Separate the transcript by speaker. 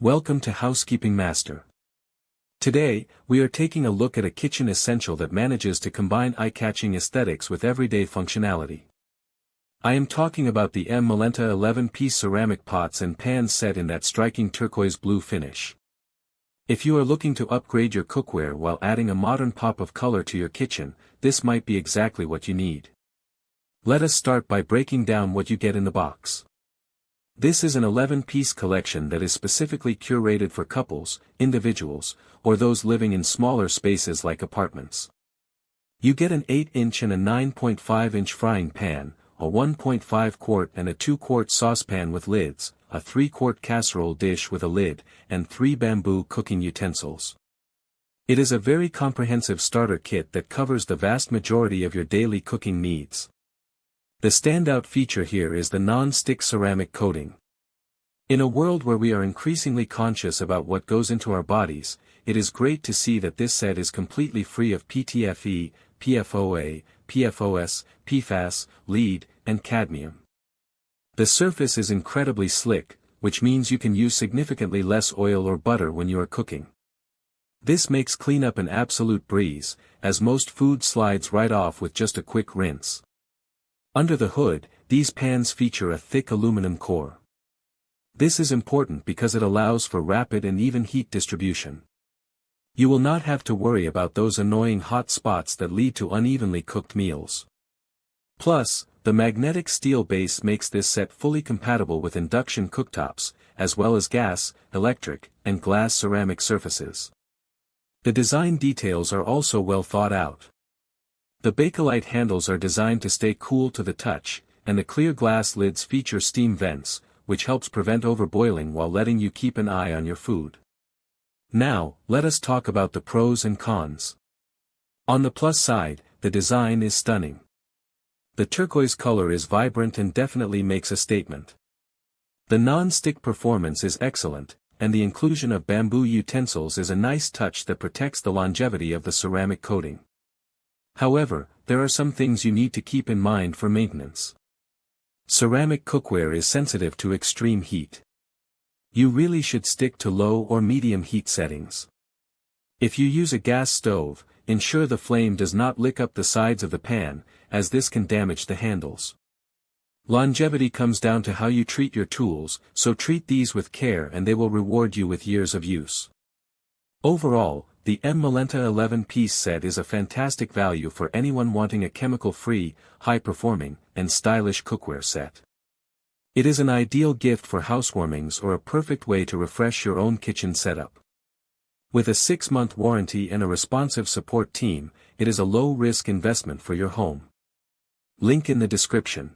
Speaker 1: Welcome to Housekeeping Master. Today, we are taking a look at a kitchen essential that manages to combine eye-catching aesthetics with everyday functionality. I am talking about the M MELENTA 11-piece ceramic pots and pans set in that striking turquoise blue finish. If you are looking to upgrade your cookware while adding a modern pop of color to your kitchen, this might be exactly what you need. Let us start by breaking down what you get in the box. This is an 11-piece collection that is specifically curated for couples, individuals, or those living in smaller spaces like apartments. You get an 8-inch and a 9.5-inch frying pan, a 1.5-quart and a 2-quart saucepan with lids, a 3-quart casserole dish with a lid, and 3 bamboo cooking utensils. It is a very comprehensive starter kit that covers the vast majority of your daily cooking needs. The standout feature here is the non-stick ceramic coating. In a world where we are increasingly conscious about what goes into our bodies, it is great to see that this set is completely free of PTFE, PFOA, PFOS, PFAS, lead, and cadmium. The surface is incredibly slick, which means you can use significantly less oil or butter when you are cooking. This makes cleanup an absolute breeze, as most food slides right off with just a quick rinse. Under the hood, these pans feature a thick aluminum core. This is important because it allows for rapid and even heat distribution. You will not have to worry about those annoying hot spots that lead to unevenly cooked meals. Plus, the magnetic steel base makes this set fully compatible with induction cooktops, as well as gas, electric, and glass ceramic surfaces. The design details are also well thought out. The Bakelite handles are designed to stay cool to the touch, and the clear glass lids feature steam vents, which helps prevent overboiling while letting you keep an eye on your food. Now, let us talk about the pros and cons. On the plus side, the design is stunning. The turquoise color is vibrant and definitely makes a statement. The non-stick performance is excellent, and the inclusion of bamboo utensils is a nice touch that protects the longevity of the ceramic coating. However, there are some things you need to keep in mind for maintenance. Ceramic cookware is sensitive to extreme heat. You really should stick to low or medium heat settings. If you use a gas stove, ensure the flame does not lick up the sides of the pan, as this can damage the handles. Longevity comes down to how you treat your tools, so treat these with care and they will reward you with years of use. Overall, the M MELENTA 11-piece set is a fantastic value for anyone wanting a chemical-free, high-performing, and stylish cookware set. It is an ideal gift for housewarmings or a perfect way to refresh your own kitchen setup. With a 6-month warranty and a responsive support team, it is a low-risk investment for your home. Link in the description.